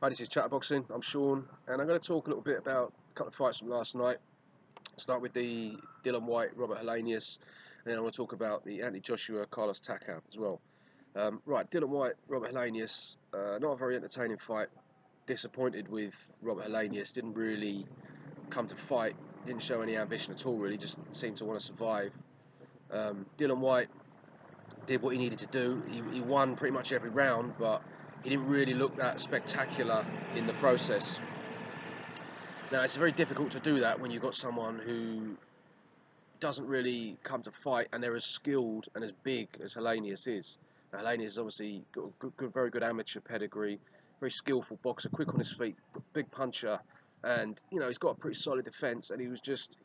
Hi, this is Chatterboxing. I'm Sean, and I'm going to talk a little bit about a couple of fights from last night. Start with the Dillian Whyte, Robert Helenius, and then I want to talk about the Anthony Joshua, Carlos Takam as well. Right, Dillian Whyte, Robert Helenius, not a very entertaining fight. Disappointed with Robert Helenius, didn't really come to fight, didn't show any ambition at all really, just seemed to want to survive. Dillian Whyte did what he needed to do. He won pretty much every round, but he didn't really look that spectacular in the process. Now, it's very difficult to do that when you've got someone who doesn't really come to fight and they're as skilled and as big as Helenius is. Now, Helenius has obviously got a very good amateur pedigree, very skillful boxer, quick on his feet, big puncher, and he's got a pretty solid defence, and he was just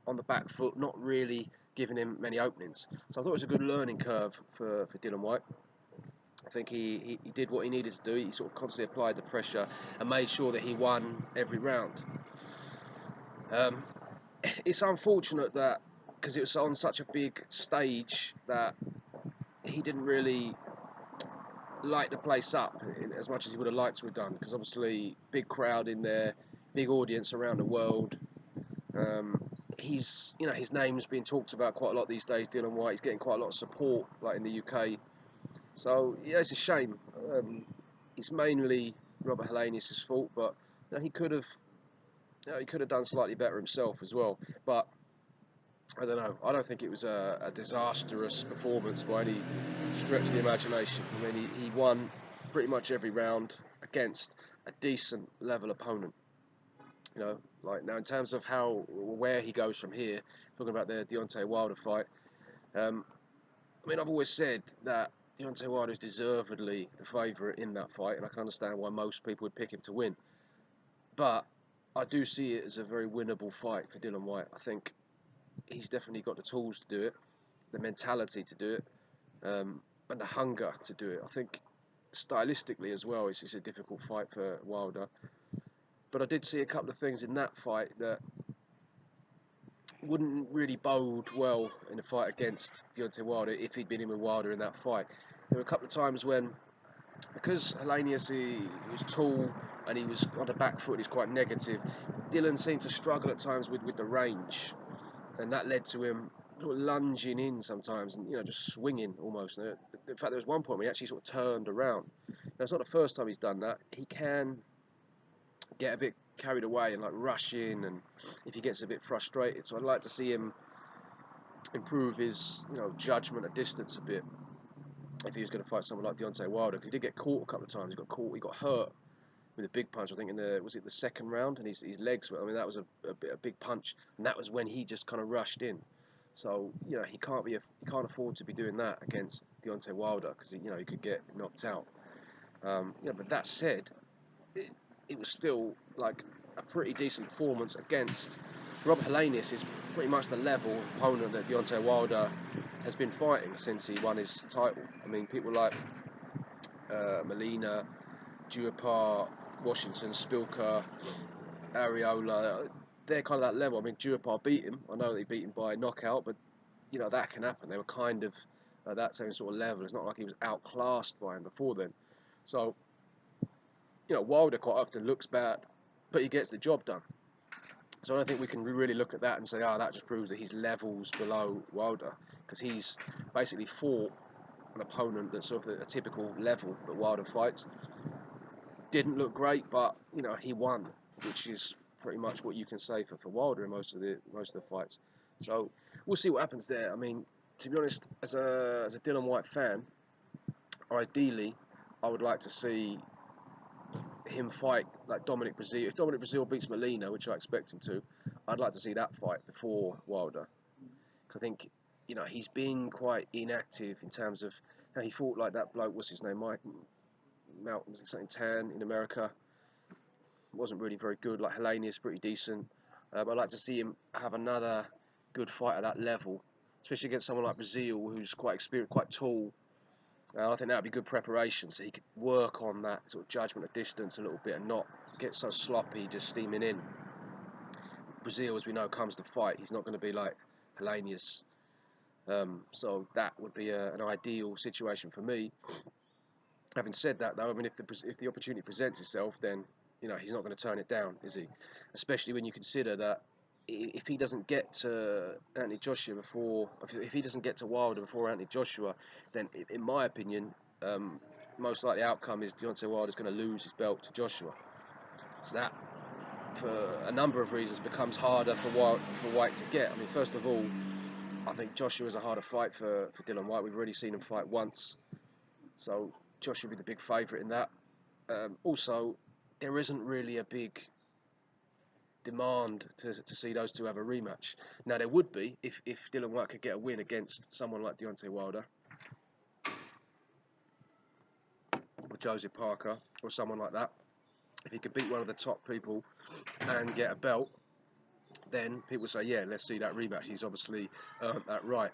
on the back foot, not really giving him many openings. So I thought it was a good learning curve for Dillian Whyte. I think he did what he needed to do. He sort of constantly applied the pressure and made sure that he won every round. It's unfortunate that, because it was on such a big stage, that he didn't really light the place up as much as he would have liked to have done, because obviously big crowd in there, big audience around the world. His name's being talked about quite a lot these days, Dillian Whyte. He's getting quite a lot of support, like in the UK. So yeah, it's a shame. It's mainly Robert Helenius' fault, but he could have done slightly better himself as well. But I don't know. I don't think it was a disastrous performance by any stretch of the imagination. I mean, he won pretty much every round against a decent level opponent. Like now in terms of where he goes from here, talking about the Deontay Wilder fight. I mean, I've always said that Deontay Wilder is deservedly the favourite in that fight, and I can understand why most people would pick him to win. But I do see it as a very winnable fight for Dillian Whyte. I think he's definitely got the tools to do it, the mentality to do it, and the hunger to do it. I think stylistically as well, it's a difficult fight for Wilder. But I did see a couple of things in that fight that wouldn't really bode well in a fight against Deontay Wilder if he'd been in with Wilder in that fight. There were a couple of times when, because Helenius he was tall and he was on the back foot, he's quite negative, Dillian seemed to struggle at times with the range, and that led to him sort of lunging in sometimes and just swinging almost. In fact, there was one point where he actually sort of turned around. Now, it's not the first time he's done that. He can get a bit carried away and like rush in, and if he gets a bit frustrated. So I'd like to see him improve his judgment at distance a bit if he was going to fight someone like Deontay Wilder, because he did get caught a couple of times. He got hurt with a big punch, I think in the second round, and his legs were, I mean, that was a big punch, and that was when he just kind of rushed in. So he can't afford to be doing that against Deontay Wilder, because he could get knocked out. But that said, it was still like a pretty decent performance against Robert Helenius. Is pretty much the level opponent that Deontay Wilder has been fighting since he won his title. I mean, people like Molina, Duhaupas, Washington, Spilker, Areola, they're kind of that level. I mean, Duhaupas beat him. I know they beat him by knockout, but that can happen. They were kind of that same sort of level. It's not like he was outclassed by him before then. So Wilder quite often looks bad, but he gets the job done. So I don't think we can really look at that and say, that just proves that he's levels below Wilder, because he's basically fought an opponent that's sort of a typical level that Wilder fights. Didn't look great, but he won, which is pretty much what you can say for Wilder in most of the fights. So we'll see what happens there. I mean, to be honest, as a Dillian Whyte fan, ideally I would like to see him fight like Dominic Breazeale. If Dominic Breazeale beats Molina, which I expect him to, I'd like to see that fight before Wilder. I think he's been quite inactive in terms of how he fought like that bloke. What's his name? Mike Mountain, was it something Tan in America? Wasn't really very good. Like Helenius, pretty decent. I'd like to see him have another good fight at that level, especially against someone like Breazeale, who's quite experienced, quite tall. I think that would be good preparation, so he could work on that sort of judgment at distance a little bit and not get so sloppy just steaming in. Breazeale, as we know, comes to fight. He's not going to be like Helenius. So that would be an ideal situation for me. Having said that, though, I mean, if the opportunity presents itself, then he's not going to turn it down, is he? Especially when you consider that if he doesn't get to Anthony Joshua before, if he doesn't get to Wilder before Anthony Joshua, then in my opinion, most likely outcome is Deontay Wilder's going to lose his belt to Joshua. So that, for a number of reasons, becomes harder for Whyte to get. I mean, first of all, I think Joshua's a harder fight for Dillian Whyte. We've already seen him fight once, so Joshua will be the big favourite in that. Also, there isn't really a big demand to see those two have a rematch. Now, there would be if Dillian Whyte could get a win against someone like Deontay Wilder or Joseph Parker or someone like that. If he could beat one of the top people and get a belt, then people say, yeah, let's see that rematch. He's obviously earned that right.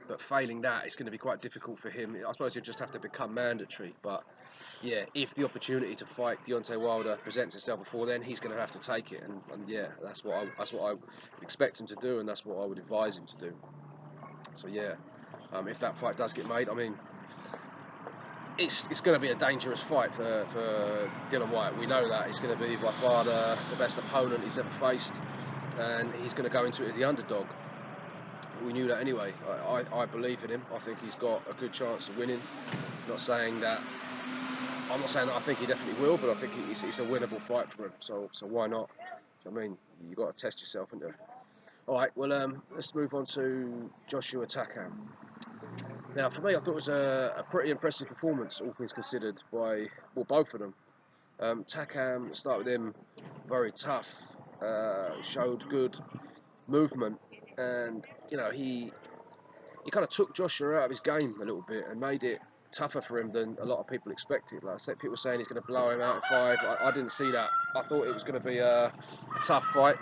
But failing that, it's going to be quite difficult for him. I suppose he'll just have to become mandatory. But yeah, if the opportunity to fight Deontay Wilder presents itself before then, he's going to have to take it. And yeah, that's what I would expect him to do, and that's what I would advise him to do. So yeah, if that fight does get made, I mean, it's going to be a dangerous fight for Dillian Whyte. We know that. He's going to be by far the best opponent he's ever faced, and he's going to go into it as the underdog. We knew that anyway. I believe in him. I think he's got a good chance of winning. I'm not saying that I think he definitely will, but I think it's a winnable fight for him. So why not? I mean, you've got to test yourself, haven't you? All right, well, let's move on to Joshua Takam. Now, for me, I thought it was a pretty impressive performance, all things considered, by both of them. Takam, start with him, very tough, showed good movement, and he kind of took Joshua out of his game a little bit and made it tougher for him than a lot of people expected. Like I said, people were saying he's going to blow him out in 5. I didn't see that. I thought it was going to be a tough fight.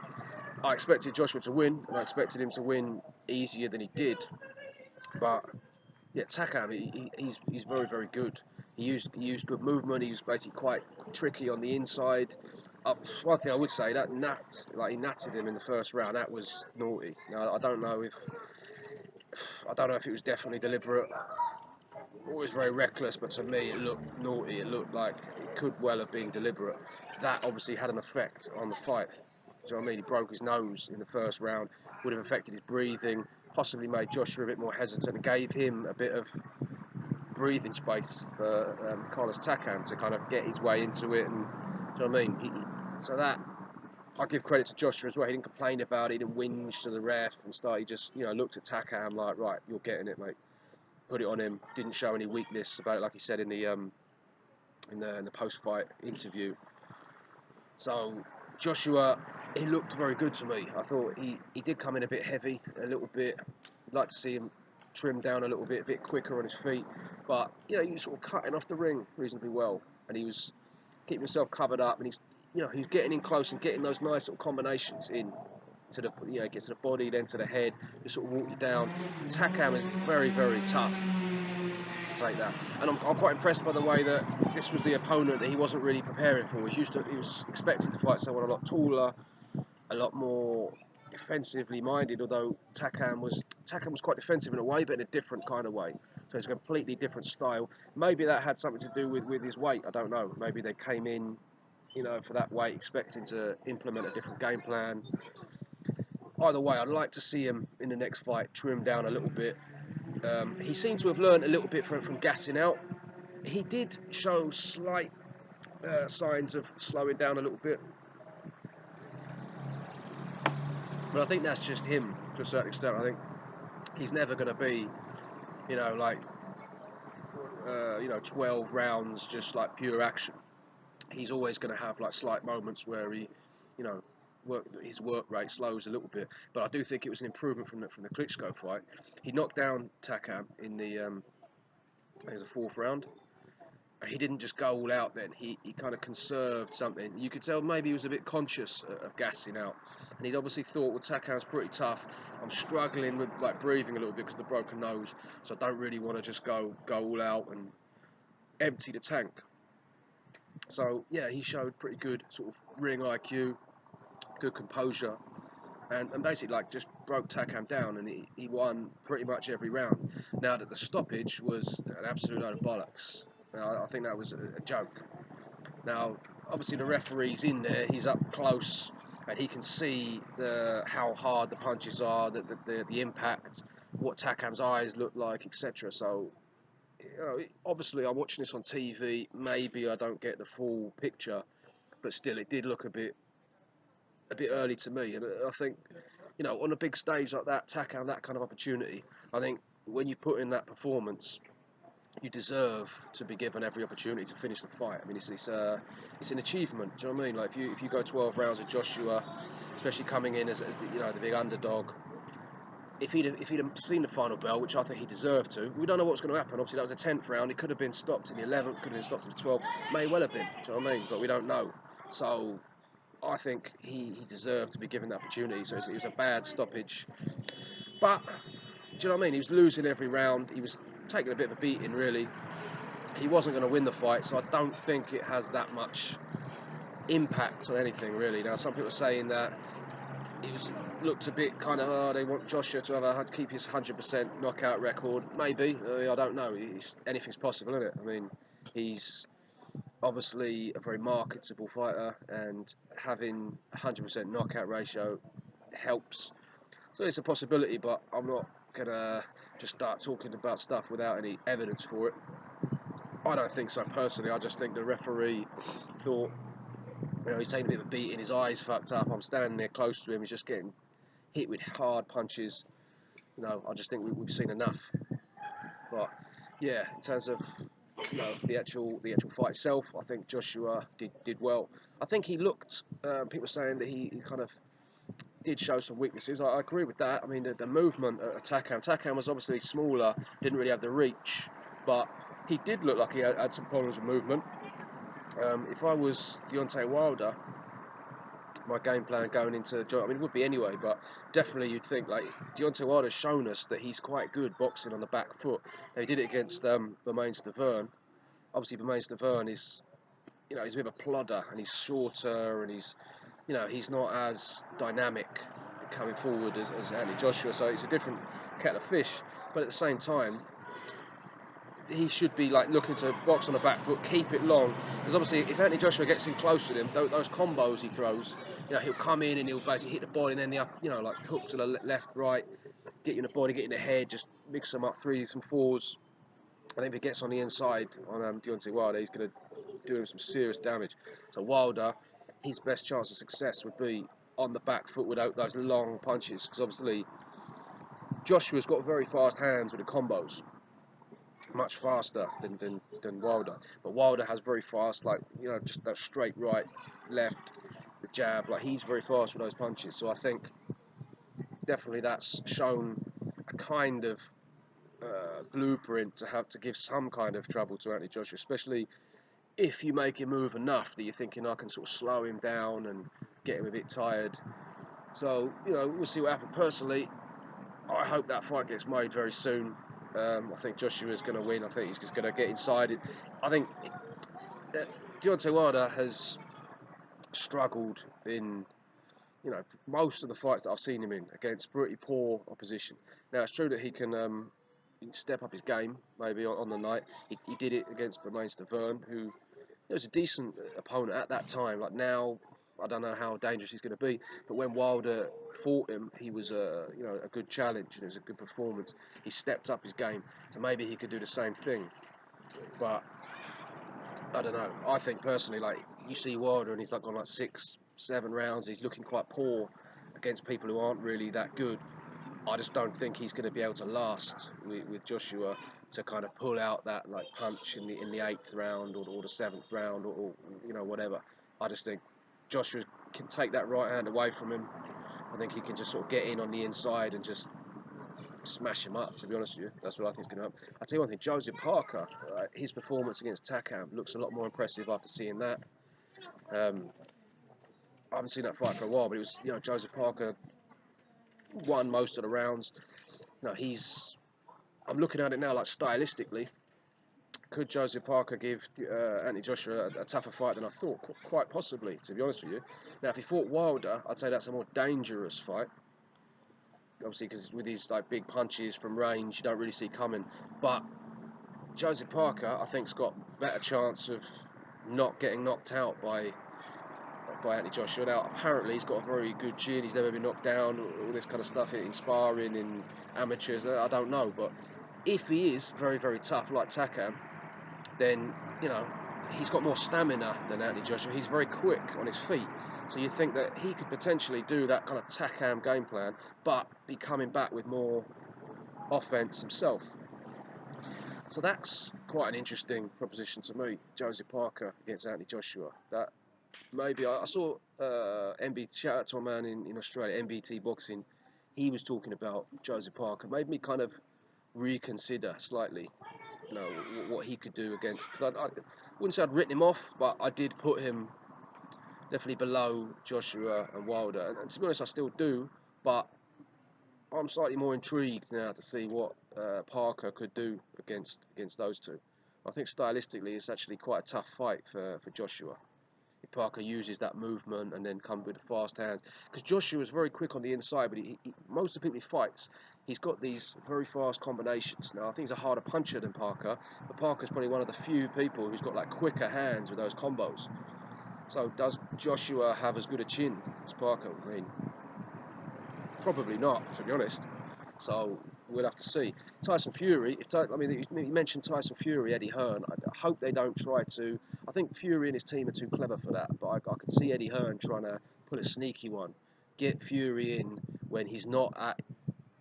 I expected Joshua to win, and I expected him to win easier than he did. But yeah, Takam, he's very, very good. He used good movement. He was basically quite tricky on the inside. One thing I would say, that he natted him in the first round. That was naughty. Now, I don't know if it was definitely deliberate. Always very reckless, but to me it looked naughty. It looked like it could well have been deliberate. That obviously had an effect on the fight. Do you know what I mean? He broke his nose in the first round, would have affected his breathing, possibly made Joshua a bit more hesitant, and gave him a bit of breathing space for Carlos Takam to kind of get his way into it. And do you know what I mean? So that, I give credit to Joshua as well. He didn't complain about it, he didn't whinge to the ref and start. He just looked at Takam like, right, you're getting it, mate. Put it on him. Didn't show any weakness about it, like he said in the post-fight interview. So Joshua, he looked very good to me. I thought he did come in a bit heavy, a little bit. I'd like to see him trim down a little bit, a bit quicker on his feet. But he was sort of cutting off the ring reasonably well, and he was keeping himself covered up, and he's getting in close and getting those nice little combinations in. To the gets to the body, then to the head, just sort of walk you down. Takam is very, very tough to take that, and I'm quite impressed by the way that this was the opponent that he wasn't really preparing for. He was expected to fight someone a lot taller, a lot more defensively minded. Although Takam was quite defensive in a way, but in a different kind of way. So it's a completely different style. Maybe that had something to do with his weight. I don't know. Maybe they came in, for that weight, expecting to implement a different game plan. Either way, I'd like to see him in the next fight trim down a little bit. He seemed to have learned a little bit from gassing out. He did show slight signs of slowing down a little bit, but I think that's just him to a certain extent. I think he's never going to be, 12 rounds just like pure action. He's always going to have like slight moments where he, his work rate slows a little bit, but I do think it was an improvement from the Klitschko fight. He knocked down Takam in the it was a 4th round. He didn't just go all out then. He kind of conserved something. You could tell maybe he was a bit conscious of gassing out, and he'd obviously thought, well, Takam's pretty tough. I'm struggling with like breathing a little bit because of the broken nose, so I don't really want to just go all out and empty the tank. So yeah, he showed pretty good sort of ring IQ, good composure, and basically like just broke Takam down, and he won pretty much every round. Now that the stoppage was an absolute load of bollocks. Now, I think that was a joke. Now, obviously the referee's in there, he's up close, and he can see how hard the punches are, the impact, what Takam's eyes look like, etc. So, you know, obviously I'm watching this on TV, maybe I don't get the full picture, but still it did look a bit early to me. And I think, you know, on a big stage like that, Takam, that kind of opportunity, I think when you put in that performance, you deserve to be given every opportunity to finish the fight. I mean, it's an achievement. Do you know what I mean? Like if you go 12 rounds with Joshua, especially coming in as you know, the big underdog, if he'd have seen the final bell, which I think he deserved to, we don't know what's going to happen. Obviously, that was a 10th round. It could have been stopped in the 11th, could have been stopped in the 12th, may well have been. Do you know what I mean? But we don't know. So I think he deserved to be given that opportunity. So it was a bad stoppage. But do you know what I mean? He was losing every round. He was taking a bit of a beating, really. He wasn't going to win the fight, so I don't think it has that much impact on anything, really. Now, some people are saying that looked a bit kind of, oh, they want Joshua to keep his 100% knockout record. Maybe, I don't know. Anything's possible, isn't it? I mean, he's obviously a very marketable fighter, and having 100% knockout ratio helps. So it's a possibility, but I'm not going to just start talking about stuff without any evidence for it. I don't think so personally. I just think the referee thought, you know, he's taking a bit of a beating, his eyes fucked up. I'm standing there close to him, he's just getting hit with hard punches. You know, I just think we've seen enough. But yeah, in terms of, you know, the actual fight itself, I think Joshua did well. I think he looked. People saying that he kind of did show some weaknesses. I agree with that. I mean, the movement at Takam was obviously smaller, didn't really have the reach, but he did look like he had some problems with movement. If I was Deontay Wilder, my game plan going into, I mean, it would be anyway, but definitely you'd think, like, Deontay Wilder's shown us that he's quite good boxing on the back foot. Now, he did it against Bermane-Stiverne. Obviously, Bermane-Stiverne is, you know, he's a bit of a plodder, and he's shorter, and he's, you know, he's not as dynamic coming forward as Anthony Joshua, so it's a different kettle of fish. But at the same time, he should be like looking to box on the back foot, keep it long, because obviously if Anthony Joshua gets in close with him, those combos he throws, you know, he'll come in and he'll basically hit the body, and then you know, like hook to the left, right, get you in the body, get you in the head, just mix them up, threes and fours. I think if he gets on the inside on Deontay Wilder, he's going to do him some serious damage. So Wilder, his best chance of success would be on the back foot without those long punches, because obviously Joshua's got very fast hands with the combos, much faster than Wilder. But Wilder has very fast, like, you know, just that straight right, left, the jab. Like, he's very fast with those punches. So I think definitely that's shown a kind of blueprint to give some kind of trouble to Anthony Joshua, especially if you make him move enough that you're thinking I can sort of slow him down and get him a bit tired. So, you know, we'll see what happens. Personally, I hope that fight gets made very soon. I think Joshua's going to win. I think he's just going to get inside it. I think Deontay Wilder has struggled in, you know, most of the fights that I've seen him in against pretty poor opposition. Now, it's true that he can step up his game maybe on the night. He did it against Bermane-Stiverne, who was a decent opponent at that time. Like now, I don't know how dangerous he's going to be, but when Wilder fought him, he was a good challenge and it was a good performance. He stepped up his game, so maybe he could do the same thing. But I don't know. I think personally, like, you see Wilder and he's like gone like 6, 7 rounds. He's looking quite poor against people who aren't really that good. I just don't think he's going to be able to last with Joshua to kind of pull out that like punch in the 8th round or the 7th round or you know, whatever. I just think Joshua can take that right hand away from him. I think he can just sort of get in on the inside and just smash him up, to be honest with you. That's what I think is going to happen. I'll tell you one thing, Joseph Parker, his performance against Takam looks a lot more impressive after seeing that. I haven't seen that fight for a while, but it was, you know, Joseph Parker won most of the rounds. You know, I'm looking at it now, like, stylistically, could Joseph Parker give Anthony Joshua a tougher fight than I thought? Quite possibly, to be honest with you. Now, if he fought Wilder, I'd say that's a more dangerous fight. Obviously, because with these like big punches from range, you don't really see coming. But Joseph Parker, I think, has got better chance of not getting knocked out by Anthony Joshua. Now, apparently, he's got a very good chin. He's never been knocked down. All this kind of stuff in sparring, in amateurs. I don't know, but if he is very, very tough like Takam, then he's got more stamina than Anthony Joshua. He's very quick on his feet. So you think that he could potentially do that kind of Takam game plan, but be coming back with more offense himself. So that's quite an interesting proposition to me, Joseph Parker against Anthony Joshua. That maybe I saw MBT, shout out to my man in Australia, MBT Boxing. He was talking about Joseph Parker. Made me kind of reconsider slightly, what he could do against. Because I wouldn't say I'd written him off, but I did put him definitely below Joshua and Wilder. And to be honest, I still do, but I'm slightly more intrigued now to see what Parker could do against those two. I think stylistically, it's actually quite a tough fight for Joshua. If Parker uses that movement and then comes with the fast hands, because Joshua is very quick on the inside, but most of the people he fights, he's got these very fast combinations. Now I think he's a harder puncher than Parker, but Parker's probably one of the few people who's got like quicker hands with those combos. So does Joshua have as good a chin as Parker? I mean, probably not, to be honest. So we'll have to see. Tyson Fury, you mentioned Tyson Fury, Eddie Hearn. I hope they don't try to. I think Fury and his team are too clever for that. But I could see Eddie Hearn trying to pull a sneaky one, get Fury in when he's not at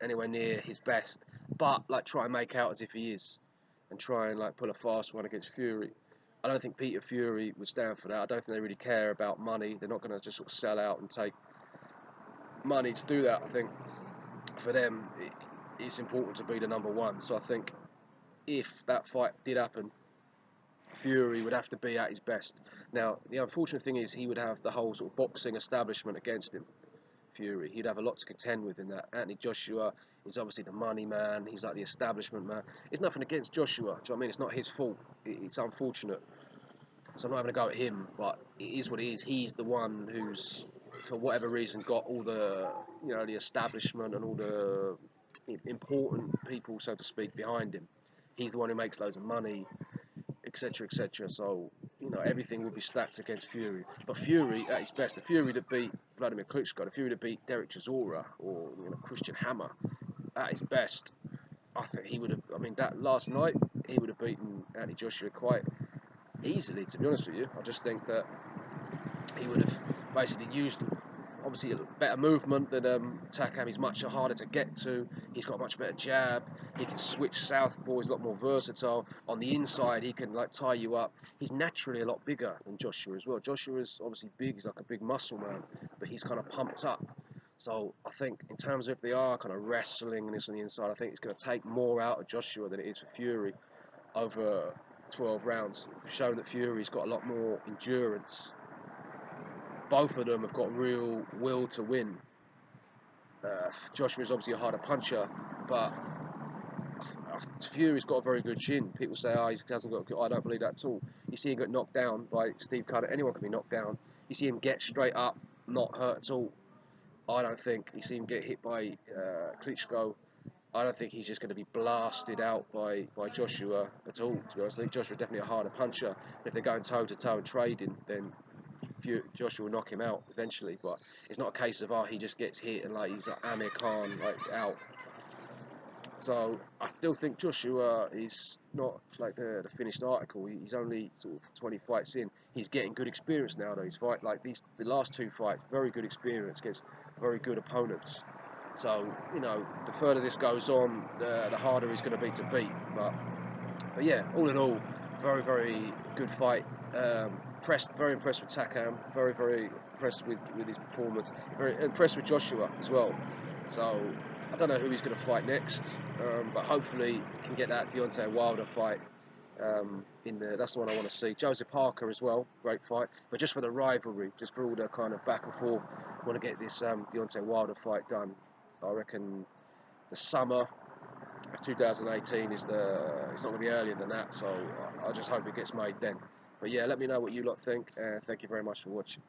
anywhere near his best, but like try and make out as if he is, and try and like pull a fast one against Fury. I don't think Peter Fury would stand for that. I don't think they really care about money. They're not going to just sort of sell out and take money to do that. I think for them it's important to be the number one. So I think if that fight did happen, Fury would have to be at his best. Now the unfortunate thing is he would have the whole sort of boxing establishment against him. Fury, he'd have a lot to contend with in that. Anthony Joshua is obviously the money man. He's like the establishment man. It's nothing against Joshua. Do you know what I mean? It's not his fault. It's unfortunate. So I'm not having a go at him, but it is what it is. He's the one who's, for whatever reason, got all the the establishment and all the important people, so to speak, behind him. He's the one who makes loads of money, etc., etc. So everything would be stacked against Fury. But Fury at his best, the Fury that beat Vladimir Klitschko, the Fury that beat Derek Chisora or Christian Hammer, at his best, I think he would have. I mean, that last night he would have beaten Anthony Joshua quite easily. To be honest with you, I just think that he would have basically used, obviously, a better movement than Takam. He's much harder to get to. He's got a much better jab. He can switch southpaw. He's a lot more versatile. On the inside, he can like tie you up. He's naturally a lot bigger than Joshua as well. Joshua is obviously big. He's like a big muscle man, but he's kind of pumped up. So I think in terms of if they are kind of wrestling and this on the inside, I think it's going to take more out of Joshua than it is for Fury over 12 rounds, showing that Fury's got a lot more endurance. Both of them have got real will to win. Joshua's obviously a harder puncher, but Fury's got a very good chin. People say, he hasn't got. I don't believe that at all. You see him get knocked down by Steve Cutter. Anyone can be knocked down. You see him get straight up, not hurt at all. I don't think. You see him get hit by Klitschko. I don't think he's just going to be blasted out by Joshua at all, to be honest. I think Joshua's definitely a harder puncher. If they're going toe-to-toe and trading, then Joshua will knock him out eventually. But it's not a case of, he just gets hit and like he's like Amir Khan, like out. So I still think Joshua is not like the finished article. He's only sort of 20 fights in. He's getting good experience now though. He's fight like the last two fights, very good experience against very good opponents. So the further this goes on, the harder he's going to be to beat. But yeah, all in all, very very good fight. Very impressed with Takam. Very very impressed with his performance. Very impressed with Joshua as well. So I don't know who he's going to fight next, but hopefully he can get that Deontay Wilder fight in there. That's the one I want to see. Joseph Parker as well, great fight. But just for the rivalry, just for all the kind of back and forth, I want to get this Deontay Wilder fight done. I reckon the summer of 2018 it's not going to be earlier than that. So I just hope it gets made then. But yeah, let me know what you lot think. Thank you very much for watching.